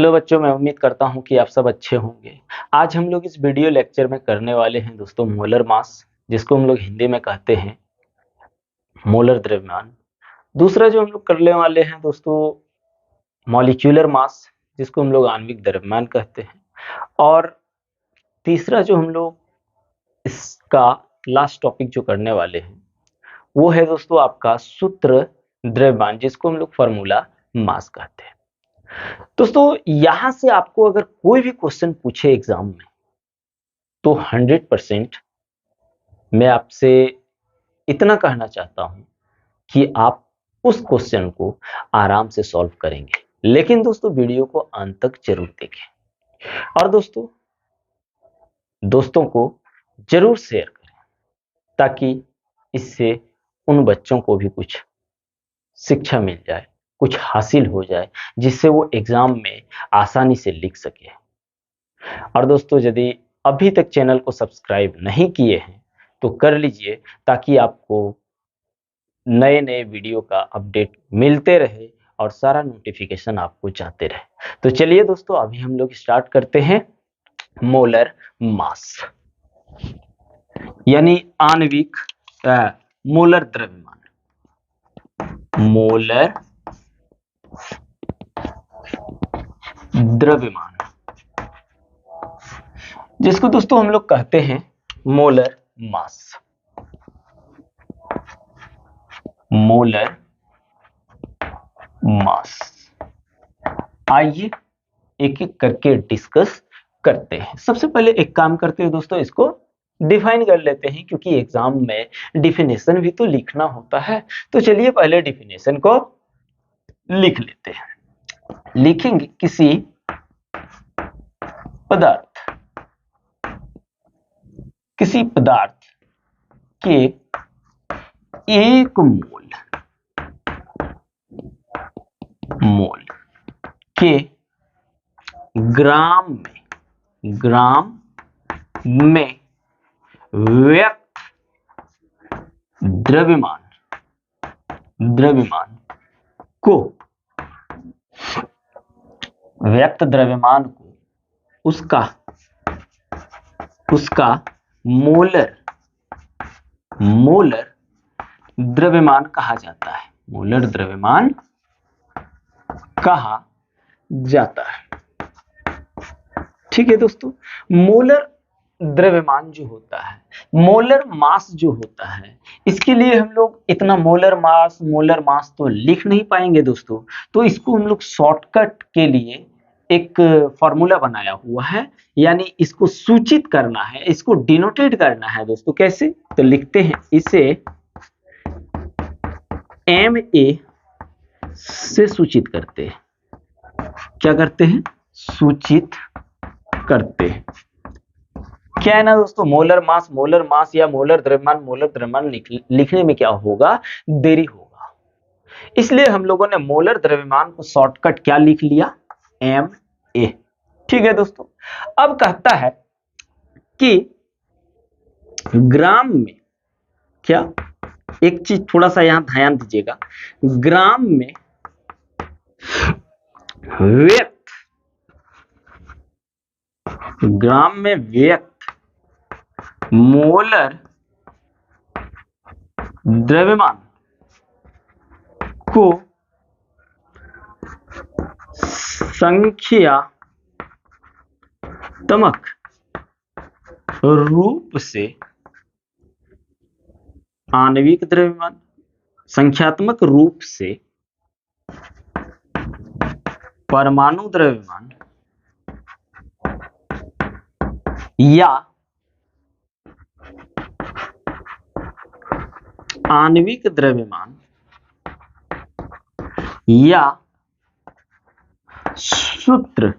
Hello बच्चों, मैं उम्मीद करता हूं कि आप सब अच्छे होंगे। आज हम लोग इस वीडियो लेक्चर में करने वाले हैं दोस्तों मोलर मास, जिसको हम लोग हिंदी में कहते हैं मोलर द्रव्यमान। दूसरा जो हम लोग करने वाले हैं दोस्तों मॉलिक्यूलर मास, जिसको हम लोग आणविक द्रव्यमान कहते हैं। और तीसरा जो हम लोग इसका लास्ट टॉपिक जो करने वाले हैं वो है दोस्तों आपका सूत्र द्रव्यमान, जिसको हम लोग फॉर्मूला मास कहते हैं। दोस्तों यहां से आपको अगर कोई भी क्वेश्चन पूछे एग्जाम में तो 100% मैं आपसे इतना कहना चाहता हूं कि आप उस क्वेश्चन को आराम से सॉल्व करेंगे, लेकिन दोस्तों वीडियो को अंत तक जरूर देखें और दोस्तों को जरूर शेयर करें, ताकि इससे उन बच्चों को भी कुछ शिक्षा मिल जाए, कुछ हासिल हो जाए, जिससे वो एग्जाम में आसानी से लिख सके। और दोस्तों यदि अभी तक चैनल को सब्सक्राइब नहीं किए हैं तो कर लीजिए, ताकि आपको नए नए वीडियो का अपडेट मिलते रहे और सारा नोटिफिकेशन आपको जाते रहे। तो चलिए दोस्तों, अभी हम लोग स्टार्ट करते हैं मोलर मास यानी आणविक मोलर द्रव्यमान। मोलर द्रव्यमान जिसको दोस्तों हम लोग कहते हैं मोलर मास। मोलर मास आइए एक एक करके डिस्कस करते हैं। सबसे पहले एक काम करते हैं दोस्तों, इसको डिफाइन कर लेते हैं, क्योंकि एग्जाम में डिफिनेशन भी तो लिखना होता है। तो चलिए पहले डिफिनेशन को लिख लेते हैं। लिखेंगे किसी पदार्थ के एक मोल के ग्राम में व्यक्त द्रव्यमान को उसका मोलर द्रव्यमान कहा जाता है। मोलर द्रव्यमान कहा जाता है। ठीक है दोस्तों, मोलर द्रव्यमान जो होता है, मोलर मास जो होता है, इसके लिए हम लोग इतना मोलर मास तो लिख नहीं पाएंगे दोस्तों। तो इसको हम लोग शॉर्टकट के लिए एक फॉर्मूला बनाया हुआ है, यानी इसको सूचित करना है, इसको डिनोटेट करना है दोस्तों। कैसे? तो लिखते हैं इसे MA से सूचित करते हैं। क्या करते हैं? सूचित करते हैं। क्या है ना दोस्तों, मोलर मास या मोलर द्रव्यमान लिखने में क्या होगा? देरी होगा। इसलिए हम लोगों ने मोलर द्रव्यमान को शॉर्टकट क्या लिख लिया? MA। ठीक है दोस्तों, अब कहता है कि ग्राम में, क्या एक चीज थोड़ा सा यहां ध्यान दीजिएगा, ग्राम में व्यक्त मोलर द्रव्यमान को संख्यात्मक रूप से आणविक द्रव्यमान, संख्यात्मक रूप से परमाणु द्रव्यमान या आणविक द्रव्यमान या सूत्र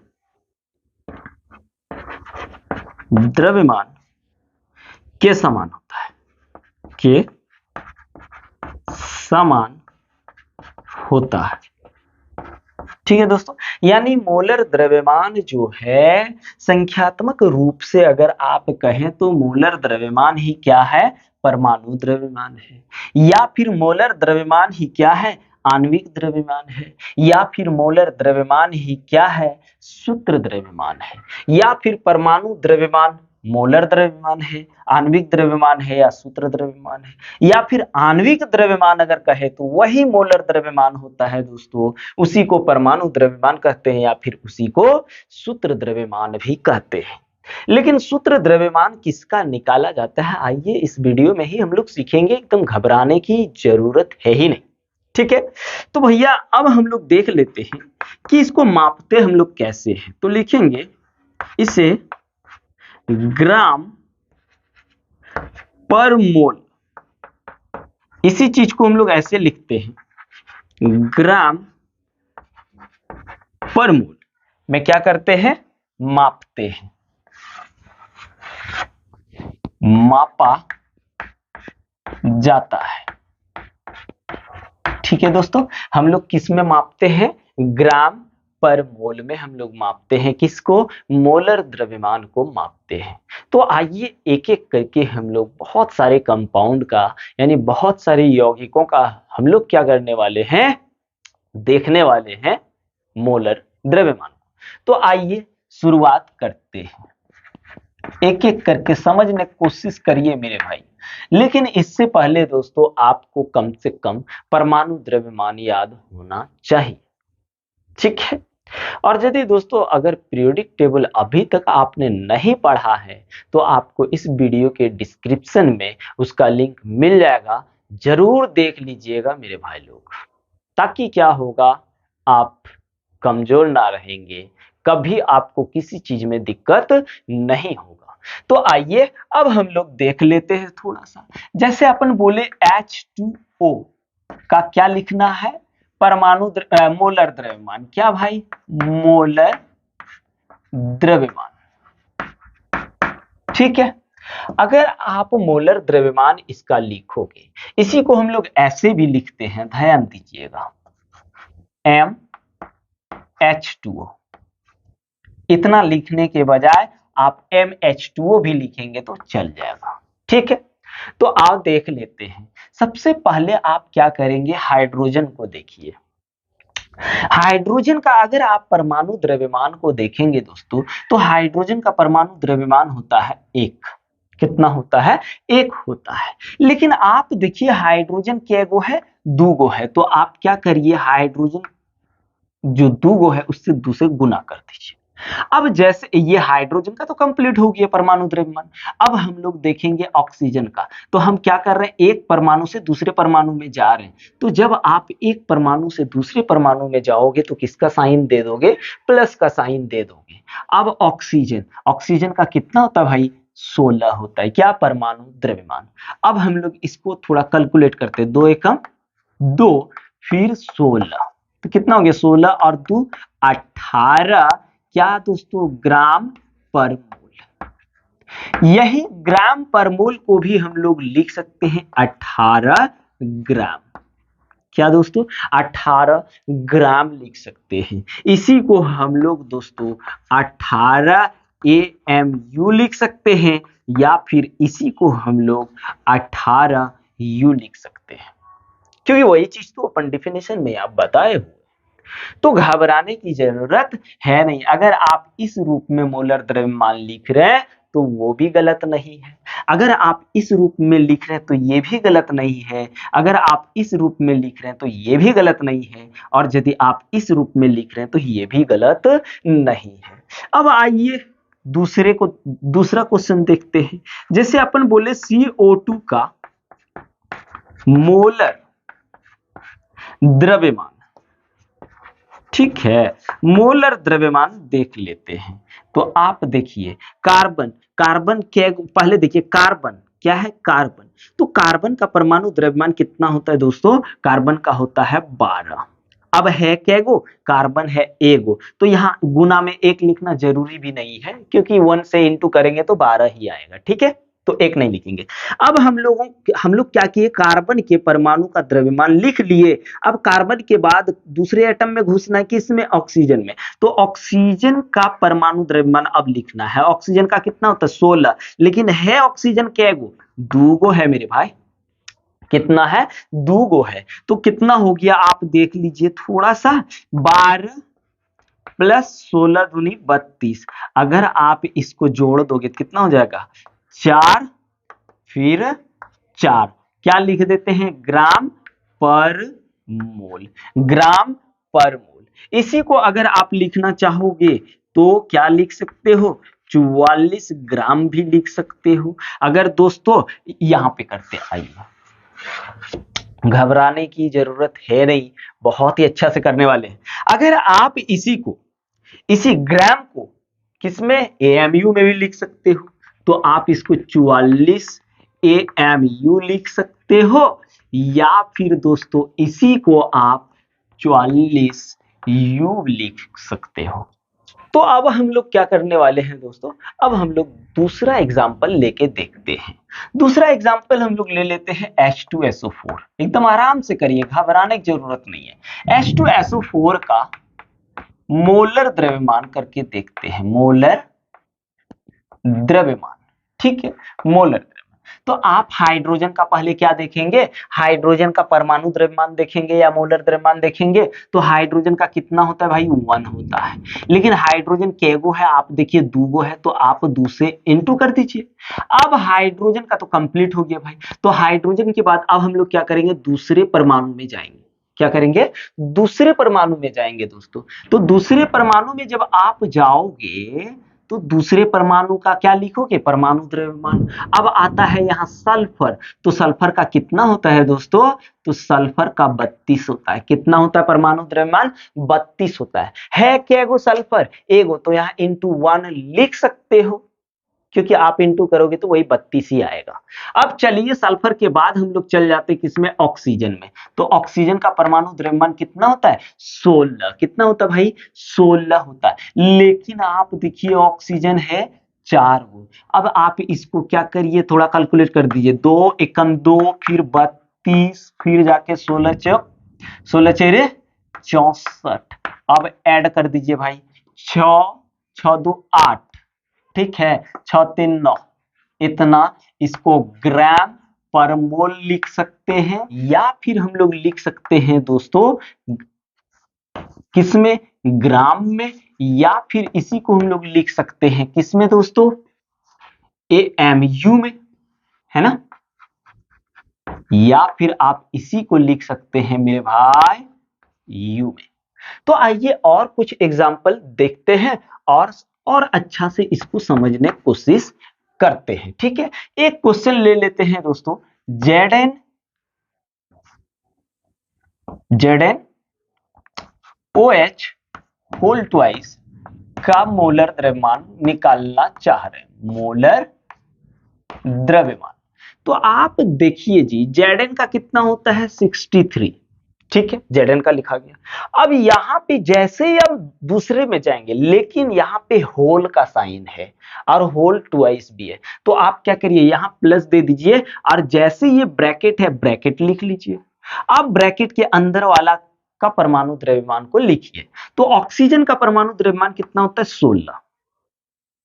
द्रव्यमान के समान होता है, के समान होता है। ठीक है दोस्तों, यानी मोलर द्रव्यमान जो है संख्यात्मक रूप से अगर आप कहें तो मोलर द्रव्यमान ही क्या है? परमाणु द्रव्यमान है। या फिर मोलर द्रव्यमान ही क्या है? आणविक द्रव्यमान है, या फिर मोलर द्रव्यमान ही क्या है, सूत्र द्रव्यमान है, या फिर परमाणु द्रव्यमान मोलर द्रव्यमान है, आणविक द्रव्यमान है या सूत्र द्रव्यमान है, या फिर आणविक द्रव्यमान अगर कहे तो वही मोलर द्रव्यमान होता है दोस्तों, उसी को परमाणु द्रव्यमान कहते हैं या फिर उसी को सूत्र द्रव्यमान भी कहते हैं। लेकिन सूत्र द्रव्यमान किसका निकाला जाता है, आइए इस वीडियो में ही हम लोग सीखेंगे, एकदम घबराने की जरूरत है ही नहीं, ठीक है। तो भैया अब हम लोग देख लेते हैं कि इसको मापते हम लोग कैसे हैं। तो लिखेंगे इसे ग्राम पर मोल, इसी चीज को हम लोग ऐसे लिखते हैं, ग्राम पर मोल में क्या करते हैं, मापते हैं, मापा जाता है। ठीक है दोस्तों, हम लोग किस में मापते हैं, ग्राम पर मोल में हम लोग मापते हैं, किसको, मोलर द्रव्यमान को मापते हैं। तो आइए एक एक करके हम लोग बहुत सारे कंपाउंड का यानी बहुत सारे यौगिकों का हम लोग क्या करने वाले हैं, देखने वाले हैं मोलर द्रव्यमान को। तो आइए शुरुआत करते हैं, एक एक करके समझने की कोशिश करिए मेरे भाई। लेकिन इससे पहले दोस्तों आपको कम से कम परमाणु द्रव्यमान याद होना चाहिए, ठीक है। और यदि दोस्तों अगर पीरियोडिक टेबल अभी तक आपने नहीं पढ़ा है तो आपको इस वीडियो के डिस्क्रिप्शन में उसका लिंक मिल जाएगा, जरूर देख लीजिएगा मेरे भाई लोग, ताकि क्या होगा, आप कमजोर ना रहेंगे, कभी आपको किसी चीज में दिक्कत नहीं होगा। तो आइए अब हम लोग देख लेते हैं थोड़ा सा। जैसे अपन बोले H2O का क्या लिखना है, परमाणु मोलर द्रव्यमान, क्या भाई, मोलर द्रव्यमान, ठीक है। अगर आप मोलर द्रव्यमान इसका लिखोगे, इसी को हम लोग ऐसे भी लिखते हैं, ध्यान दीजिएगा, MH2O, इतना लिखने के बजाय आप MH2O भी लिखेंगे तो चल जाएगा, ठीक है। तो आप देख लेते हैं, सबसे पहले आप क्या करेंगे, हाइड्रोजन को देखिए। हाइड्रोजन का अगर आप परमाणु द्रव्यमान को देखेंगे दोस्तों, तो हाइड्रोजन का परमाणु द्रव्यमान होता है एक, कितना होता है, एक होता है। लेकिन आप देखिए हाइड्रोजन क्या गो है, दो गो है, तो आप क्या करिए, हाइड्रोजन जो दो गो है उससे दो से गुना कर दीजिए। अब जैसे ये हाइड्रोजन का तो कंप्लीट हो गया परमाणु द्रव्यमान, अब हम लोग देखेंगे ऑक्सीजन का। तो हम क्या कर रहे हैं, एक परमाणु से दूसरे परमाणु में जा रहे हैं, तो जब आप एक परमाणु से दूसरे परमाणु में जाओगे तो किसका साइन दे दोगे, प्लस का साइन दे दोगे। अब ऑक्सीजन, ऑक्सीजन का कितना होता है भाई, 16 होता है, क्या, परमाणु द्रव्यमान। अब हम लोग इसको थोड़ा कैलकुलेट करते हैं, 2 एकम 2 फिर 16, तो कितना हो गया, 16 और 2 18, क्या दोस्तों, ग्राम पर मोल। यही ग्राम पर मोल को भी हम लोग लिख सकते हैं 18 ग्राम, क्या दोस्तों, 18 ग्राम लिख सकते हैं। इसी को हम लोग दोस्तों 18 AMU लिख सकते हैं, या फिर इसी को हम लोग 18 U लिख सकते हैं, क्योंकि वही चीज तो अपन डेफिनेशन में आप बताए हुए। तो घबराने की जरूरत है नहीं। अगर आप इस रूप में मोलर द्रव्यमान लिख रहे हैं तो वो भी गलत नहीं है, अगर आप इस रूप में लिख रहे हैं तो ये भी गलत नहीं है, अगर आप इस रूप में लिख रहे हैं तो ये भी गलत नहीं है, और यदि आप इस रूप में लिख रहे हैं तो ये भी गलत नहीं है। अब आइए दूसरा क्वेश्चन देखते हैं। जैसे अपन बोले CO2 का मोलर द्रव्यमान, ठीक है, मोलर द्रव्यमान देख लेते हैं। तो आप देखिए कार्बन, कार्बन क्या, पहले देखिए कार्बन क्या है, कार्बन, तो कार्बन का परमाणु द्रव्यमान कितना होता है दोस्तों, कार्बन का होता है 12। अब है क्या गो, कार्बन है एगो, तो यहाँ गुना में एक लिखना जरूरी भी नहीं है, क्योंकि 1 से इंटू करेंगे तो 12 ही आएगा, ठीक है, तो एक नहीं लिखेंगे। अब हम लोग क्या किए, कार्बन के परमाणु का द्रव्यमान लिख लिए। अब कार्बन के बाद दूसरे एटम में घुसना है, किसमें, ऑक्सीजन में, तो ऑक्सीजन का परमाणु द्रव्यमान अब लिखना है। ऑक्सीजन का कितना होता है, 16, लेकिन है ऑक्सीजन क्या गो, 2 गो है मेरे भाई, कितना है, 2 गो है, तो कितना हो गया आप देख लीजिए थोड़ा सा, 12 प्लस 16 दूनी 32। अगर आप इसको जोड़ दोगे तो कितना हो जाएगा, 4 फिर 4, क्या लिख देते हैं, ग्राम पर मोल, ग्राम पर मोल। इसी को अगर आप लिखना चाहोगे तो क्या लिख सकते हो, 44 ग्राम भी लिख सकते हो। अगर दोस्तों यहां पे करते आइए, घबराने की जरूरत है नहीं, बहुत ही अच्छा से करने वाले हैं। अगर आप इसी ग्राम को किसमें, एएमयू में भी लिख सकते हो, तो आप इसको 44 एएमयू लिख सकते हो, या फिर दोस्तों इसी को आप 44 यू लिख सकते हो। तो अब हम लोग क्या करने वाले हैं दोस्तों, अब हम लोग दूसरा एग्जाम्पल लेके देखते हैं। दूसरा एग्जाम्पल हम लोग ले लेते हैं H2SO4। एकदम आराम से करिए, घबराने की जरूरत नहीं है। H2SO4 का मोलर द्रव्यमान करके देखते हैं, मोलर द्रव्यमान, ठीक है, मोलर द्रव्यमान। तो आप हाइड्रोजन का पहले क्या देखेंगे, हाइड्रोजन का परमाणु द्रव्यमान देखेंगे या मोलर द्रव्यमान देखेंगे। तो हाइड्रोजन का कितना होता है भाई, 1 होता है। लेकिन हाइड्रोजन केगो है, आप देखिए 2 गो है, तो आप 2 से इंटू कर दीजिए। अब हाइड्रोजन का तो कंप्लीट हो गया भाई, तो हाइड्रोजन के बाद अब हम लोग क्या करेंगे, दूसरे परमाणु में जाएंगे। क्या करेंगे, दूसरे परमाणु में जाएंगे दोस्तों। तो दूसरे परमाणु में जब आप जाओगे तो दूसरे परमाणु का क्या लिखोगे, परमाणु द्रव्यमान। अब आता है यहाँ सल्फर, तो सल्फर का कितना होता है दोस्तों, तो सल्फर का 32 होता है। कितना होता है परमाणु द्रव्यमान, 32 होता है क्या गो सल्फर, एगो, तो यहाँ इंटू 1 लिख सकते हो, क्योंकि आप इंटू करोगे तो वही 32 ही आएगा। अब चलिए सल्फर के बाद हम लोग चल जाते किसमें, ऑक्सीजन में। तो ऑक्सीजन का परमाणु द्रव्यमान कितना होता है, 16। कितना होता है भाई, 16 होता है। लेकिन आप देखिए ऑक्सीजन है 4 गो। अब आप इसको क्या करिए, थोड़ा कैलकुलेट कर दीजिए, 2 एकम 2 फिर 32 फिर जाके 16 चौक 16 चेरे 64। अब ऐड कर दीजिए भाई, 6 6 2 8, ठीक है, 6 3 9, इतना इसको ग्राम पर मोल लिख सकते हैं, या फिर हम लोग लिख सकते हैं दोस्तों किसमें, ग्राम में, या फिर इसी को हम लोग लिख सकते हैं किसमें दोस्तों, एएमयू में, है ना। या फिर आप इसी को लिख सकते हैं मेरे भाई यू में। तो आइए और कुछ एग्जाम्पल देखते हैं और अच्छा से इसको समझने की कोशिश करते हैं, ठीक है। एक क्वेश्चन ले लेते हैं दोस्तों, ZnOH होल ट्वाइस का मोलर द्रव्यमान निकालना चाह रहे हैं, मोलर द्रव्यमान। तो आप देखिए जी, Zn का कितना होता है, 63, ठीक है, Zn का लिखा गया। अब यहां पे जैसे ही हम दूसरे में जाएंगे, लेकिन यहां पे होल का साइन है और होल ट्वाइस भी है, तो आप क्या करिए, यहां प्लस दे दीजिए, और जैसे ये ब्रैकेट है ब्रैकेट लिख लीजिए। अब ब्रैकेट के अंदर वाला का परमाणु द्रव्यमान को लिखिए। तो ऑक्सीजन का परमाणु द्रव्यमान कितना होता है, 16।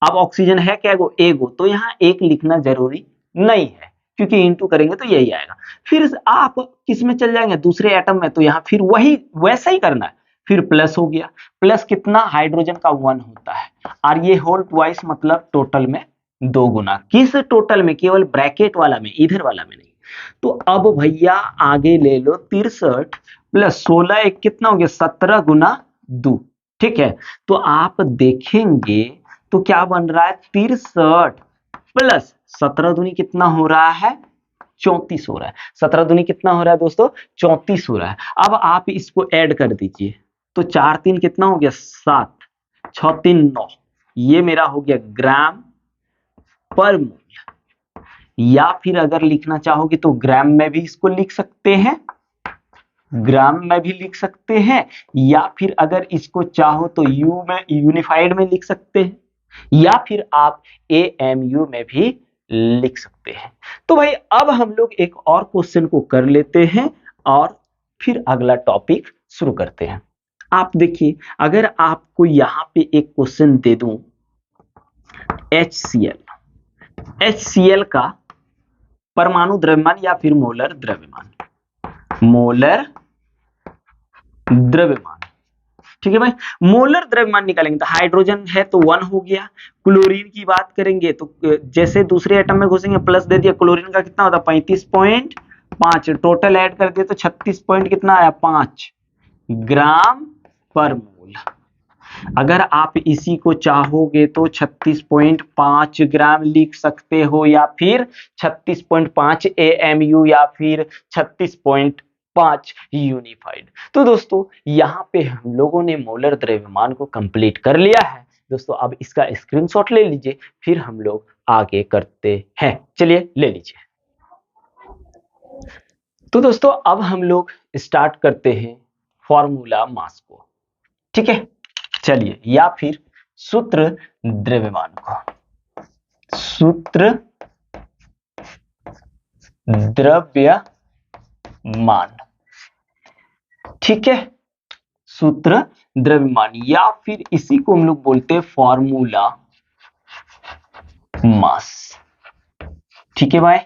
अब ऑक्सीजन है क्या गो, एगो, तो यहाँ एक लिखना जरूरी नहीं है, क्योंकि इंटू करेंगे तो यही आएगा। फिर आप किस में चल जाएंगे, दूसरे एटम में, तो यहाँ फिर वही वैसा ही करना है। फिर प्लस हो गया, प्लस कितना, हाइड्रोजन का 1 होता है, और ये होल ट्वाइस मतलब टोटल में 2 गुना। किस टोटल में, केवल ब्रैकेट वाला में, इधर वाला में नहीं। तो अब भैया आगे ले लो, 63 प्लस 16 एक कितना हो गया, 17 गुना 2, ठीक है। तो आप देखेंगे तो क्या बन रहा है, 63 प्लस 17 दूनी कितना हो रहा है, 34 हो रहा है। 17 दूनी कितना हो रहा है दोस्तों, 34 हो रहा है। अब आप इसको ऐड कर दीजिए, तो 4 3 कितना हो गया, 7 6 3 9, ये मेरा हो गया ग्राम पर मोल। या फिर अगर लिखना चाहोगे तो ग्राम में भी इसको लिख सकते हैं, ग्राम में भी लिख सकते हैं, या फिर अगर इसको चाहो तो यू में, यूनिफाइड में लिख सकते हैं, या फिर आप एएमयू में भी लिख सकते हैं। तो भाई अब हम लोग एक और क्वेश्चन को कर लेते हैं और फिर अगला टॉपिक शुरू करते हैं। आप देखिए, अगर आपको यहां पे एक क्वेश्चन दे दूं, HCl का परमाणु द्रव्यमान या फिर मोलर द्रव्यमान, मोलर द्रव्यमान। ठीक है भाई, मोलर द्रव्यमान निकालेंगे तो हाइड्रोजन है तो 1 हो गया। क्लोरीन की बात करेंगे तो जैसे दूसरे एटम में घुसेंगे प्लस दे दिया, क्लोरीन का कितना होता है 35.5, टोटल ऐड कर दिया तो 36 पॉइंट कितना आया 5 ग्राम पर मोल। अगर आप इसी को चाहोगे तो 36.5 ग्राम लिख सकते हो या फिर 36.5 AMU या फिर 36.5 यूनिफाइड। तो दोस्तों यहां पे हम लोगों ने मोलर द्रव्यमान को कंप्लीट कर लिया है। दोस्तों अब इसका स्क्रीनशॉट ले लीजिए, फिर हम लोग आगे करते हैं। चलिए ले लीजिए। तो दोस्तों अब हम लोग स्टार्ट करते हैं फॉर्मूला मास को। ठीक है, चलिए, या फिर सूत्र द्रव्यमान को, सूत्र द्रव्यमान। ठीक है, सूत्र द्रव्यमान या फिर इसी को हम लोग बोलते हैं फॉर्मूला मास। ठीक है भाई,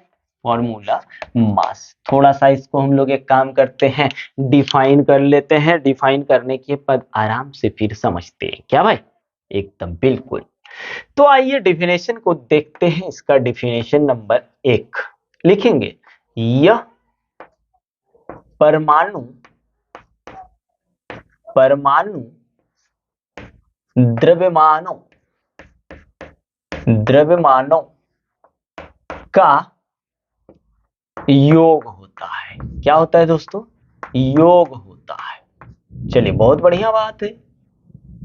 फॉर्मूला मास। थोड़ा सा इसको हम लोग एक काम करते हैं, डिफाइन कर लेते हैं। डिफाइन करने के बाद आराम से फिर समझते हैं। क्या भाई, एकदम बिल्कुल। तो आइए डेफिनेशन को देखते हैं। इसका डेफिनेशन नंबर 1 लिखेंगे, यह परमाणु द्रव्यमानों का योग होता है। क्या होता है दोस्तों, योग होता है। चलिए, बहुत बढ़िया बात है।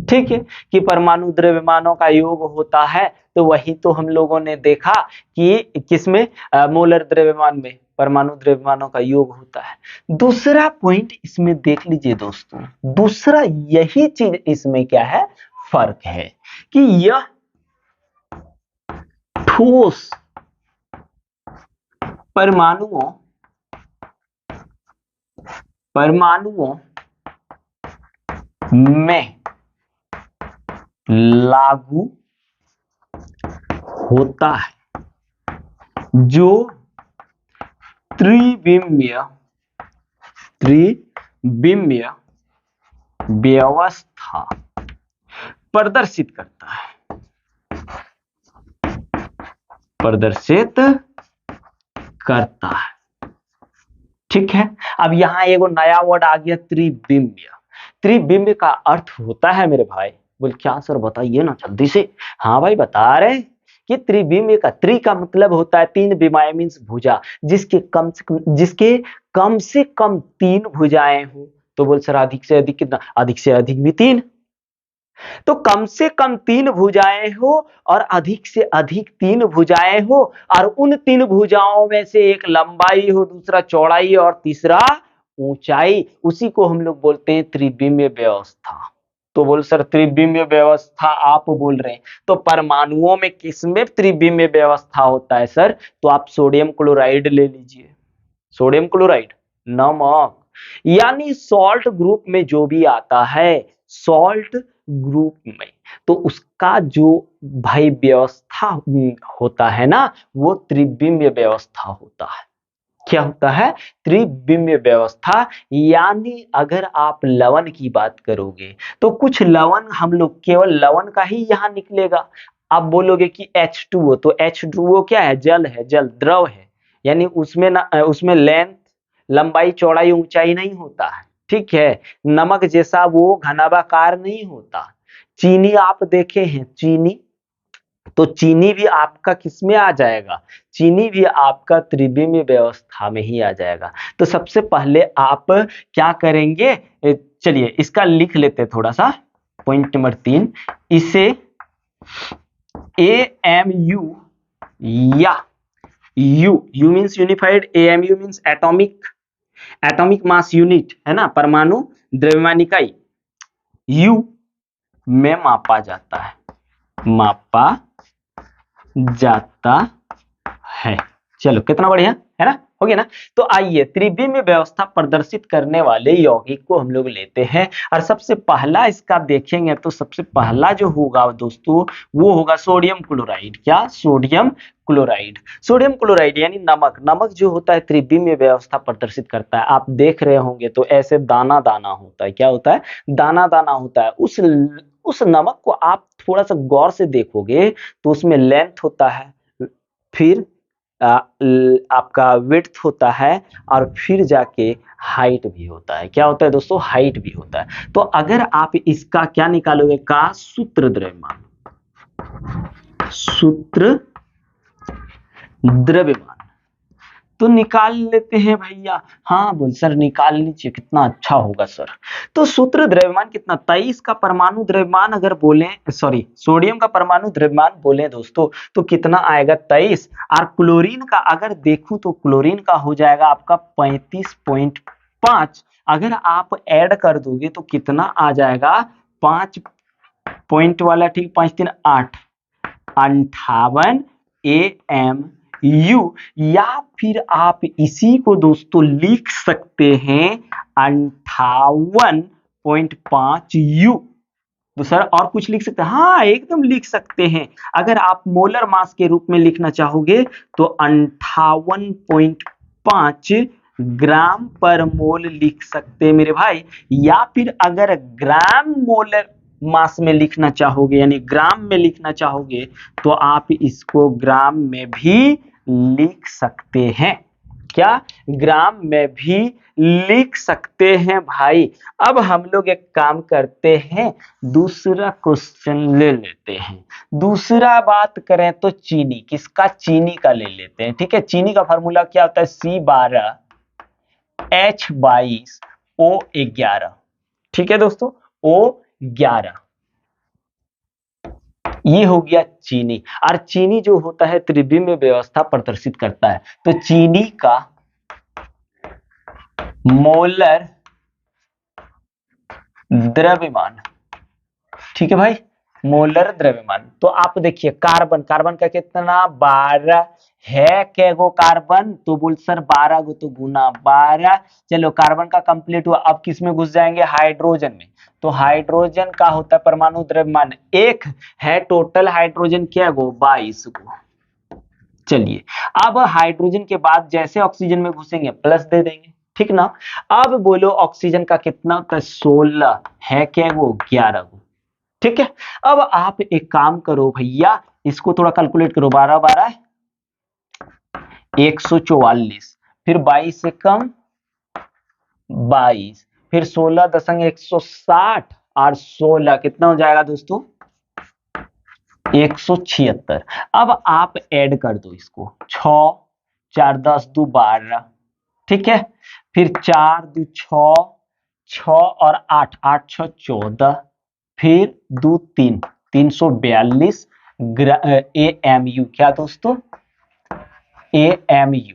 ठीक है, कि परमाणु द्रव्यमानों का योग होता है, तो वही तो हम लोगों ने देखा कि किसमें, मोलर द्रव्यमान में परमाणु द्रव्यमानों का योग होता है। दूसरा पॉइंट इसमें देख लीजिए दोस्तों, दूसरा यही चीज इसमें क्या है, फर्क है कि यह ठोस परमाणुओं में लागू होता है, जो त्रिविमीय व्यवस्था प्रदर्शित करता है, ठीक है। अब यहां एगो नया वर्ड आ गया, त्रिविम्य। त्रिविम्य का अर्थ होता है मेरे भाई, बोल क्या सर बताइए ना जल्दी से। हाँ भाई बता रहे कि त्रिविम्य का, त्रि का मतलब होता है 3, विमाय मीन्स भुजा, जिसके कम से कम 3 भुजाएं हो। तो बोल सर अधिक से अधिक कितना, अधिक से अधिक भी 3। तो कम से कम 3 भुजाएं हो और अधिक से अधिक 3 भुजाएं हो, और उन 3 भुजाओं में से एक लंबाई हो, दूसरा चौड़ाई और तीसरा ऊंचाई, उसी को हम लोग बोलते हैं त्रिविमीय व्यवस्था। तो बोल सर त्रिविमीय व्यवस्था आप बोल रहे हैं, तो परमाणुओं में किसमें त्रिविमीय व्यवस्था होता है सर? तो आप सोडियम क्लोराइड ले लीजिए, सोडियम क्लोराइड, नमक, यानी सॉल्ट ग्रुप में जो भी आता है, सॉल्ट ग्रुप में, तो उसका जो भाई व्यवस्था होता है ना, वो त्रिविमीय व्यवस्था होता है। क्या होता है? त्रिविमीय व्यवस्था। यानी अगर आप लवण की बात करोगे तो कुछ लवण हम लोग केवल लवण का ही यहां निकलेगा। आप बोलोगे कि H2O, तो H2O क्या है? जल है, जल द्रव है, यानी उसमें ना, उसमें लेंथ, लंबाई, चौड़ाई, ऊंचाई नहीं होता है। ठीक है, नमक जैसा वो घनाभाकार नहीं होता। चीनी आप देखे हैं, चीनी, तो चीनी भी आपका किसमें आ जाएगा? चीनी भी आपका त्रिविमीय व्यवस्था में ही आ जाएगा। तो सबसे पहले आप क्या करेंगे, चलिए इसका लिख लेते थोड़ा सा, पॉइंट नंबर 3, इसे AMU या U means unified, AMU means atomic mass unit, है ना, परमाणु द्रव्यमान इकाई, U में मापा जाता है। चलो कितना बढ़िया है ना। हो गया ना। तो आइए त्रिविमीय व्यवस्था प्रदर्शित करने वाले यौगिक को हम लोग लेते हैं और सबसे पहला इसका देखेंगे तो सबसे पहला जो होगा दोस्तों वो होगा सोडियम क्लोराइड। क्या? Sodium chloride. सोडियम क्लोराइड यानी नमक। नमक जो होता है त्रिविमीय व्यवस्था प्रदर्शित करता है। आप देख रहे होंगे तो ऐसे दाना दाना होता है। क्या होता है? दाना दाना होता है। उस नमक को आप थोड़ा सा गौर से देखोगे तो उसमें लेंथ होता है, फिर आपका विड्थ होता है और फिर जाके हाइट भी होता है। क्या होता है दोस्तों? हाइट भी होता है। तो अगर आप इसका क्या निकालोगे का सूत्र द्रव्यमान, सूत्र द्रव्यमान तो निकाल लेते हैं भैया। हाँ बोल सर निकाल लीजिए, कितना अच्छा होगा सर। तो सूत्र द्रव्यमान कितना? 23 का परमाणु द्रव्यमान अगर बोले, सॉरी सोडियम का परमाणु द्रव्यमान बोले दोस्तों तो कितना आएगा? 23। और क्लोरीन का अगर देखूं तो क्लोरीन का हो जाएगा आपका 35.5। अगर आप ऐड कर दोगे तो कितना आ जाएगा? 5 पॉइंट वाला, ठीक, 5 3 8, 58 AMU। या फिर आप इसी को दोस्तों लिख सकते हैं 58.5U। तो सर और कुछ लिख सकते हैं? हाँ एकदम लिख सकते हैं। अगर आप मोलर मास के रूप में लिखना चाहोगे तो 58.5 ग्राम पर मोल लिख सकते हैं मेरे भाई। या फिर अगर ग्राम मोलर मास में लिखना चाहोगे यानी ग्राम में लिखना चाहोगे तो आप इसको ग्राम में भी लिख सकते हैं। क्या? ग्राम में भी लिख सकते हैं भाई। अब हम लोग एक काम करते हैं, दूसरा क्वेश्चन ले लेते हैं। दूसरा बात करें तो चीनी, किसका? चीनी का ले लेते हैं। ठीक है, चीनी का फार्मूला क्या होता है? C12H22O11। ठीक है दोस्तों, O11 ये हो गया चीनी। और चीनी जो होता है त्रिविमीय व्यवस्था प्रदर्शित करता है। तो चीनी का मोलर द्रव्यमान, ठीक है भाई, मोलर द्रव्यमान। तो आप देखिए कार्बन, कार्बन का कितना? 12 है। क्या गो कार्बन? तो बोल सर 12 गो, तो गुना 12। चलो कार्बन का कंप्लीट हुआ। अब किस में घुस जाएंगे? हाइड्रोजन में। तो हाइड्रोजन का होता है परमाणु द्रव्यमान 1 है। टोटल हाइड्रोजन क्या गो? 22 गो। चलिए अब हाइड्रोजन के बाद जैसे ऑक्सीजन में घुसेंगे प्लस दे देंगे, ठीक ना। अब बोलो ऑक्सीजन का कितना होता है? 16 है। क्या वो? 11 गो। ठीक है, अब आप एक काम करो भैया, इसको थोड़ा कैलकुलेट करो। 12 12 144, फिर 22 से कम 22, फिर 16 दशंग 160 और 16 कितना हो जाएगा दोस्तों? 176। अब आप ऐड कर दो इसको, 6 4 10 2 12, ठीक है, फिर 4 2 6, 6 और 8 8 6 14, फिर 2 3 342 AMU। क्या दोस्तों? AMU।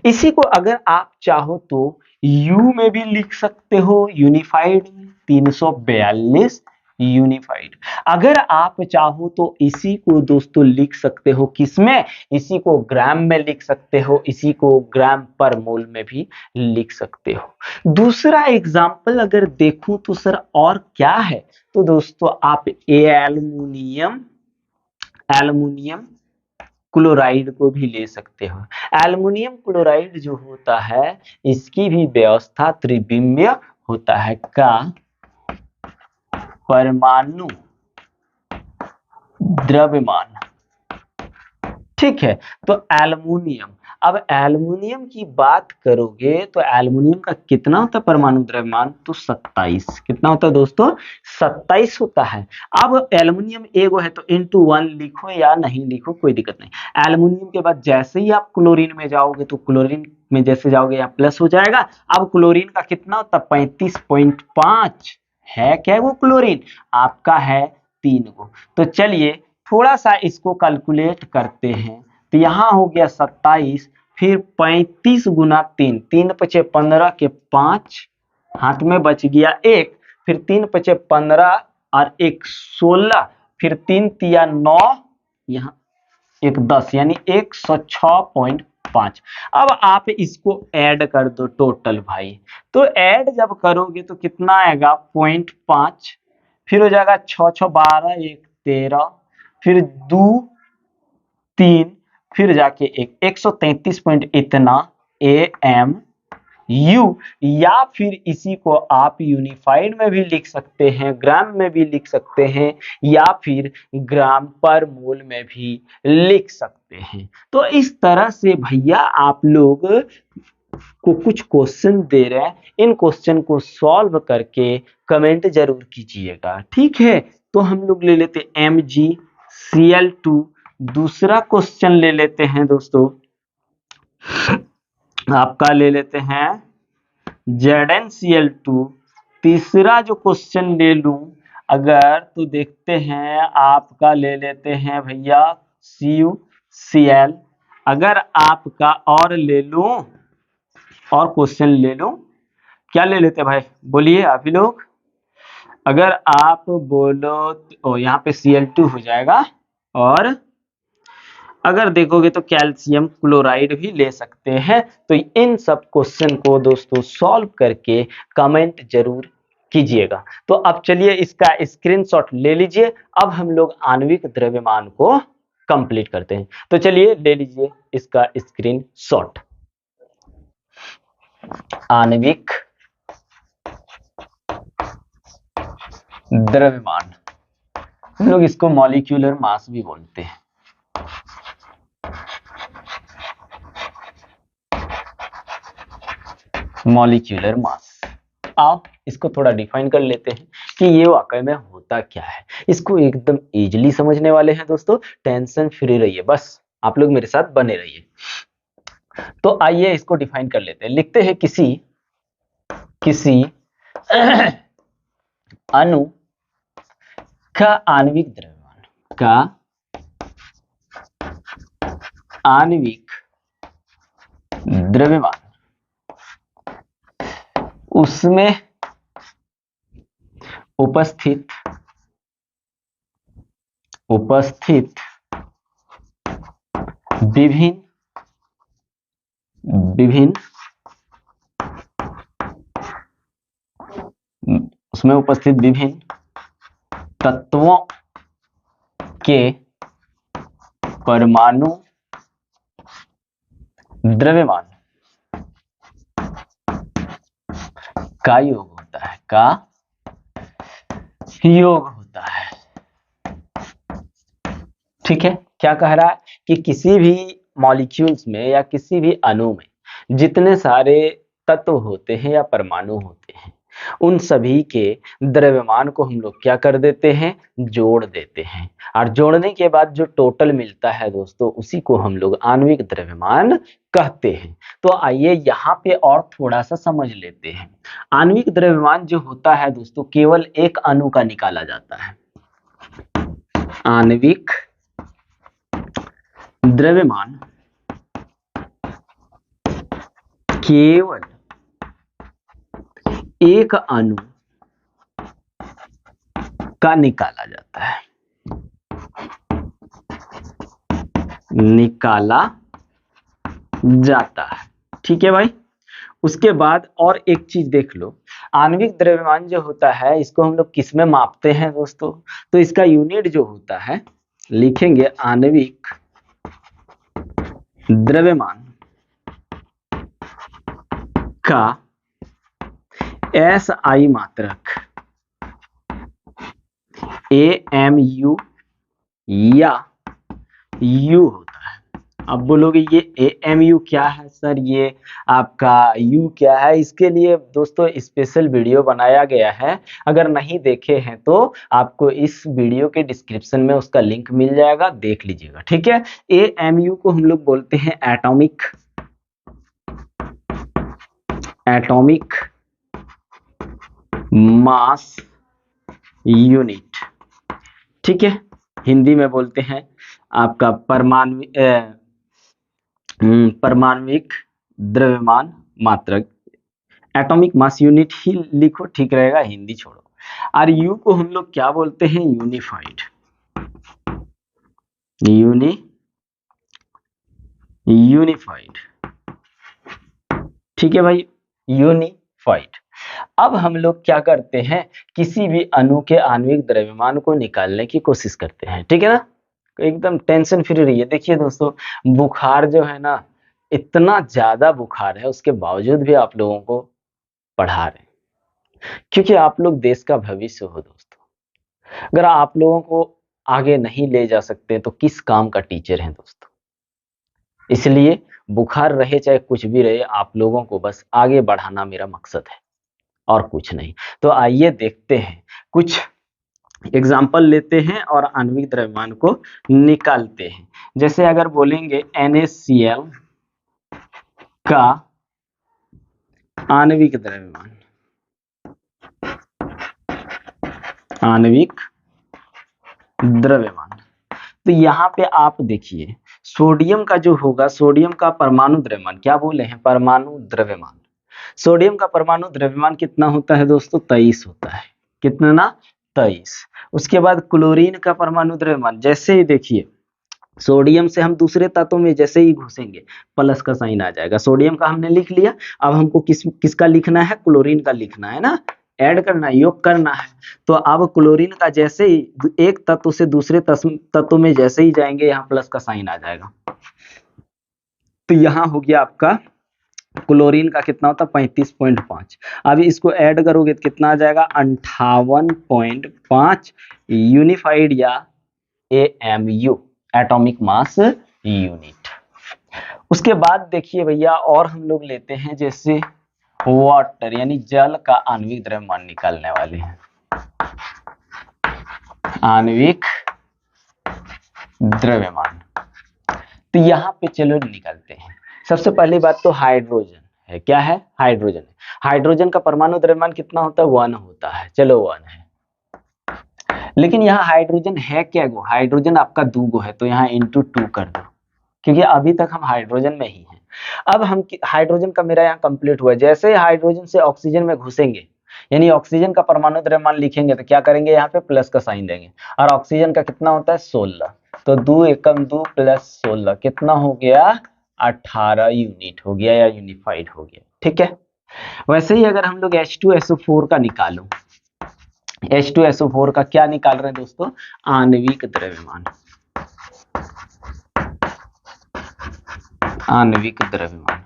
इसी को अगर आप चाहो तो U में भी लिख सकते हो, यूनिफाइड में 342 यूनिफाइड। अगर आप चाहो तो इसी को दोस्तों लिख सकते हो किसमें? इसी को ग्राम में लिख सकते हो, इसी को ग्राम पर मोल में भी लिख सकते हो। दूसरा एग्जांपल अगर देखूं तो सर और क्या है, तो दोस्तों आप एल्युमिनियम क्लोराइड को भी ले सकते हो। एल्युमिनियम क्लोराइड जो होता है इसकी भी व्यवस्था त्रिविमीय होता है। का परमाणु द्रव्यमान, ठीक है। तो एल्युमिनियम, अब एल्युमिनियम की बात करोगे तो एल्युमिनियम का कितना होता है परमाणु द्रव्यमान? तो 27। कितना होता है दोस्तों? 27 होता है। अब एल्युमिनियम एगो है तो इंटू 1 लिखो या नहीं लिखो कोई दिक्कत नहीं। एल्युमिनियम के बाद जैसे ही आप क्लोरीन में जाओगे तो क्लोरीन में जैसे जाओगे यहाँ प्लस हो जाएगा। अब क्लोरीन का कितना होता है? 35.5 है। क्या वो क्लोरीन आपका है? 3 गो। तो चलिए थोड़ा सा इसको कैलकुलेट करते हैं। तो यहां हो गया 27, फिर 35 गुना 3, 3 पचे 15 के 5, हाथ में बच गया 1, फिर 3 पचे 15 और 1 16, फिर 3 तिया 9, यहाँ 1 10 यानी 106.5 5। अब आप इसको ऐड कर दो टोटल भाई, तो ऐड जब करोगे तो कितना आएगा 0.5, फिर हो जाएगा 6 6 12 1 13, फिर 2 3, फिर जाके 133 पॉइंट इतना AM यू, या फिर इसी को आप यूनिफाइड में भी लिख सकते हैं, ग्राम में भी लिख सकते हैं, या फिर ग्राम पर मोल में भी लिख सकते हैं। तो इस तरह से भैया आप लोग को कुछ क्वेश्चन दे रहे हैं, इन क्वेश्चन को सॉल्व करके कमेंट जरूर कीजिएगा, ठीक है। तो हम लोग ले लेते MgCl2। दूसरा क्वेश्चन ले लेते हैं दोस्तों, आपका ले लेते हैं ZnCl2। तीसरा जो क्वेश्चन ले लूं अगर, तो देखते हैं आपका ले लेते हैं भैया CuCl। अगर आपका और ले लूं, और क्वेश्चन ले लूं, क्या ले लेते भाई, बोलिए आप ही लोग। अगर आप बोलो तो यहाँ पे Cl2 हो जाएगा, और अगर देखोगे तो कैल्शियम क्लोराइड भी ले सकते हैं। तो इन सब क्वेश्चन को दोस्तों सॉल्व करके कमेंट जरूर कीजिएगा। तो अब चलिए इसका स्क्रीनशॉट ले लीजिए। अब हम लोग आणविक द्रव्यमान को कंप्लीट करते हैं। तो चलिए ले लीजिए इसका स्क्रीनशॉट। आणविक द्रव्यमान, हम लोग इसको मॉलिक्यूलर मास भी बोलते हैं। मॉलिक्यूलर मास, आओ इसको थोड़ा डिफाइन कर लेते हैं कि ये वाकई में होता क्या है। इसको एकदम इजीली समझने वाले हैं दोस्तों, टेंशन फ्री रहिए, बस आप लोग मेरे साथ बने रहिए। तो आइए इसको डिफाइन कर लेते हैं। लिखते हैं किसी अणु का आणविक द्रव्यमान उसमें उपस्थित विभिन्न उसमें उपस्थित विभिन्न तत्वों के परमाणु द्रव्यमान का योग होता है, ठीक है। क्या कह रहा है कि किसी भी मॉलिक्यूल्स में या किसी भी अणु में जितने सारे तत्व होते हैं या परमाणु होते हैं, उन सभी के द्रव्यमान को हम लोग क्या कर देते हैं, जोड़ देते हैं। और जोड़ने के बाद जो टोटल मिलता है दोस्तों, उसी को हम लोग आणविक द्रव्यमान कहते हैं। तो आइए यहाँ पे और थोड़ा सा समझ लेते हैं। आणविक द्रव्यमान जो होता है दोस्तों, केवल एक अणु का निकाला जाता है। आणविक द्रव्यमान केवल एक अणु का निकाला जाता है, ठीक है भाई। उसके बाद और एक चीज देख लो, आणविक द्रव्यमान जो होता है इसको हम लोग किस में मापते हैं दोस्तों, तो इसका यूनिट जो होता है लिखेंगे आणविक द्रव्यमान का SI मात्रक AMU या U होता है। अब बोलोगे ये AMU क्या है सर, ये आपका U क्या है, इसके लिए दोस्तों स्पेशल वीडियो बनाया गया है। अगर नहीं देखे हैं तो आपको इस वीडियो के डिस्क्रिप्शन में उसका लिंक मिल जाएगा, देख लीजिएगा, ठीक है। AMU को हम लोग बोलते हैं एटॉमिक मास यूनिट, ठीक है। हिंदी में बोलते हैं आपका परमाणविक द्रव्यमान मात्रक, एटॉमिक मास यूनिट ही लिखो, ठीक रहेगा, हिंदी छोड़ो। और यू को हम लोग क्या बोलते हैं, यूनिफाइड। ठीक है भाई, यूनिफाइड। अब हम लोग क्या करते हैं, किसी भी अणु के आणविक द्रव्यमान को निकालने की कोशिश करते हैं, ठीक है ना। एकदम टेंशन फ्री रहिए। देखिए दोस्तों, बुखार जो है ना, इतना ज्यादा बुखार है, उसके बावजूद भी आप लोगों को पढ़ा रहे हैं, क्योंकि आप लोग देश का भविष्य हो दोस्तों। अगर आप लोगों को आगे नहीं ले जा सकते तो किस काम का टीचर हैं दोस्तों। इसलिए बुखार रहे चाहे कुछ भी रहे, आप लोगों को बस आगे बढ़ाना मेरा मकसद है, और कुछ नहीं। तो आइए देखते हैं, कुछ एग्जाम्पल लेते हैं और आणविक द्रव्यमान को निकालते हैं। जैसे अगर बोलेंगे NaCl का आणविक द्रव्यमान, आणविक द्रव्यमान, तो यहाँ पे आप देखिए सोडियम का जो होगा, सोडियम का परमाणु द्रव्यमान, क्या बोले हैं, परमाणु द्रव्यमान। सोडियम का परमाणु द्रव्यमान कितना होता है दोस्तों, 23 होता है। कितना ना, 23। उसके बाद क्लोरीन का परमाणु द्रव्यमान, जैसे ही देखिए सोडियम से हम दूसरे तत्व में जैसे ही घुसेंगे प्लस का साइन आ जाएगा। सोडियम का हमने लिख लिया, अब हमको किसका लिखना है, क्लोरीन का लिखना है ना, ऐड करना है, योग करना है। तो अब क्लोरीन का जैसे ही एक तत्व से दूसरे तत्व में जैसे ही जाएंगे, यहाँ प्लस का साइन आ जाएगा। तो यहाँ हो गया आपका क्लोरीन का कितना होता है, 35.5। अब इसको ऐड करोगे तो कितना आ जाएगा, 58.5 यूनिफाइड या AMU, एटॉमिक मास यूनिट। उसके बाद देखिए भैया, और हम लोग लेते हैं जैसे वाटर यानी जल का आणविक द्रव्यमान निकालने वाले हैं। आणविक द्रव्यमान, तो यहाँ पे चलो निकालते हैं। सबसे पहली बात तो हाइड्रोजन है, क्या है, हाइड्रोजन। हाइड्रोजन का परमाणु द्रव्यमान कितना होता है, 1 होता है। चलो 1 है, लेकिन यहाँ हाइड्रोजन है क्या गो, हाइड्रोजन आपका 2 गो है, तो यहाँ इंटू 2 कर दो, क्योंकि अभी तक हम हाइड्रोजन में ही हैं। अब हम हाइड्रोजन का मेरा यहाँ कंप्लीट हुआ, जैसे ही हाइड्रोजन से ऑक्सीजन में घुसेंगे, यानी ऑक्सीजन का परमाणु द्रव्यमान लिखेंगे, तो क्या करेंगे, यहाँ पे प्लस का साइन देंगे। और ऑक्सीजन का कितना होता है, 16, तो 2 एकम 2 प्लस 16 कितना हो गया, 18 यूनिट हो गया या यूनिफाइड हो गया। ठीक है, वैसे ही अगर हम लोग H2SO4 का निकालो, H2SO4 का क्या निकाल रहे हैं दोस्तों, आणविक द्रव्यमान, आणविक द्रव्यमान।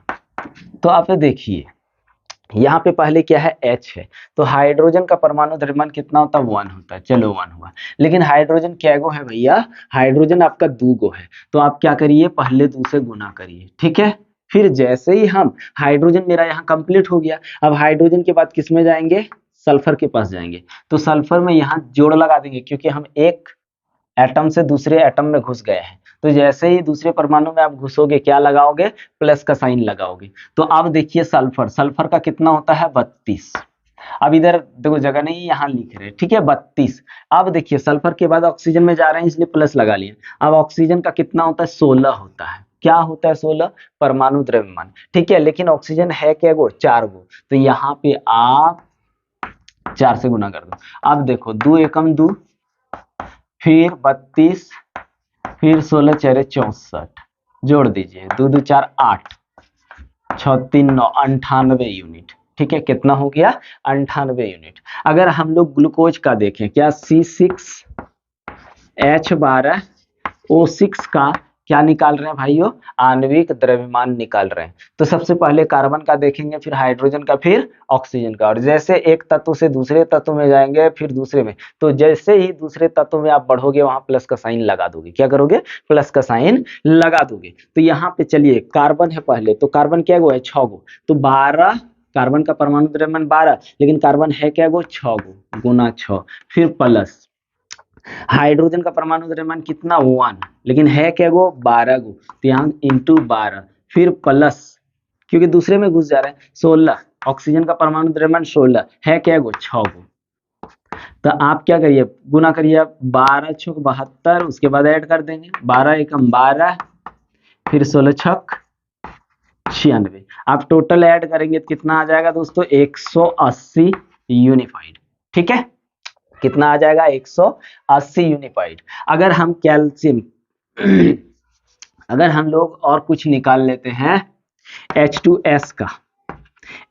तो आप देखिए यहाँ पे पहले क्या है, H है, तो हाइड्रोजन का परमाणु द्रव्यमान कितना होता है, 1 होता है। चलो 1 हुआ, लेकिन हाइड्रोजन क्या गो है भैया, हाइड्रोजन आपका 2 गो है, तो आप क्या करिए, पहले 2 से गुना करिए। ठीक है, फिर जैसे ही हम, हाइड्रोजन मेरा यहाँ कंप्लीट हो गया, अब हाइड्रोजन के बाद किस में जाएंगे, सल्फर के पास जाएंगे। तो सल्फर में यहाँ जोड़ लगा देंगे, क्योंकि हम एक एटम से दूसरे एटम में घुस गए हैं। तो जैसे ही दूसरे परमाणु में आप घुसोगे, क्या लगाओगे, प्लस का साइन लगाओगे। तो अब देखिए सल्फर, सल्फर का कितना होता है, 32। अब इधर देखो जगह नहीं, यहाँ लिख रहे हैं, ठीक है, 32। अब देखिए सल्फर के बाद ऑक्सीजन में जा रहे हैं, इसलिए प्लस लगा लिए। अब ऑक्सीजन का कितना होता है, 16 होता है। क्या होता है, 16 परमाणु द्रव्यमान। ठीक है, लेकिन ऑक्सीजन है क्या गो, 4 गो, तो यहाँ पे आप 4 से गुना कर दो। अब देखो 2 एकम 2, फिर 32, फिर 16 चेरे 64, जोड़ दीजिए, 2 2 4 8, 6 3 9, 98 यूनिट। ठीक है, कितना हो गया, 98 यूनिट। अगर हम लोग ग्लूकोज का देखें, क्या C6H12O6 का क्या निकाल रहे हैं भाइयों, आणविक द्रव्यमान निकाल रहे हैं। तो सबसे पहले कार्बन का देखेंगे, फिर हाइड्रोजन का, फिर ऑक्सीजन का, और जैसे एक तत्व से दूसरे तत्व में जाएंगे, फिर दूसरे में, तो जैसे ही दूसरे तत्व में आप बढ़ोगे, वहां प्लस का साइन लगा दोगे। क्या करोगे, प्लस का साइन लगा दोगे। तो यहाँ पे चलिए, कार्बन है पहले, तो कार्बन क्या गो है, 6 गो, तो 12, कार्बन का परमाणु द्रव्यमान 12, लेकिन कार्बन है क्या गो, 6 गो, गुना 6, फिर प्लस। हाइड्रोजन का परमाणु द्रव्यमान कितना, 1, लेकिन है क्या गो, 12 गो, तो यहाँ इंटू 12, फिर प्लस, क्योंकि दूसरे में घुस जा रहे हैं, 16। ऑक्सीजन का परमाणु द्रव्यमान 16, है क्या गो, 6 गो। तो आप क्या करिए, गुना करिए, 12 छक 72, उसके बाद ऐड कर देंगे, 12 एकम 12, फिर 16 छक 96। आप टोटल ऐड करेंगे तो कितना आ जाएगा दोस्तों, 180 यूनिफाइड। ठीक है, कितना आ जाएगा, 180 यूनिफाइड। अगर हम कैल्शियम अगर हम लोग और कुछ निकाल लेते हैं H2S का,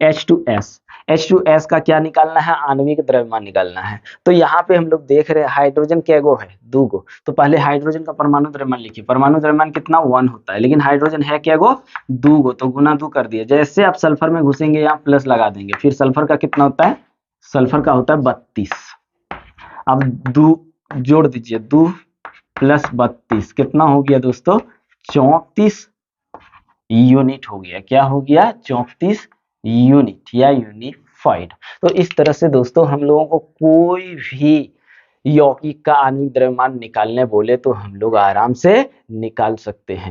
H2S का क्या निकालना है, आणविक द्रव्यमान निकालना है। तो यहाँ पे हम लोग देख रहे हैं हाइड्रोजन कैगो है, 2 गो। तो पहले हाइड्रोजन का परमाणु द्रव्यमान लिखिए, परमाणु द्रव्यमान कितना 1 होता है, लेकिन हाइड्रोजन है कैगो 2 गो, तो गुना 2 कर दिए। जैसे आप सल्फर में घुसेंगे यहाँ प्लस लगा देंगे, फिर सल्फर का कितना होता है, सल्फर का होता है 32। अब 2 जोड़ दीजिए, 2 प्लस 32 कितना हो गया दोस्तों, 34 यूनिट हो गया। क्या हो गया, 34 यूनिट या यूनिफाइड। तो इस तरह से दोस्तों हम लोगों को कोई भी यौगिक का आणविक द्रव्यमान निकालने बोले तो हम लोग आराम से निकाल सकते हैं।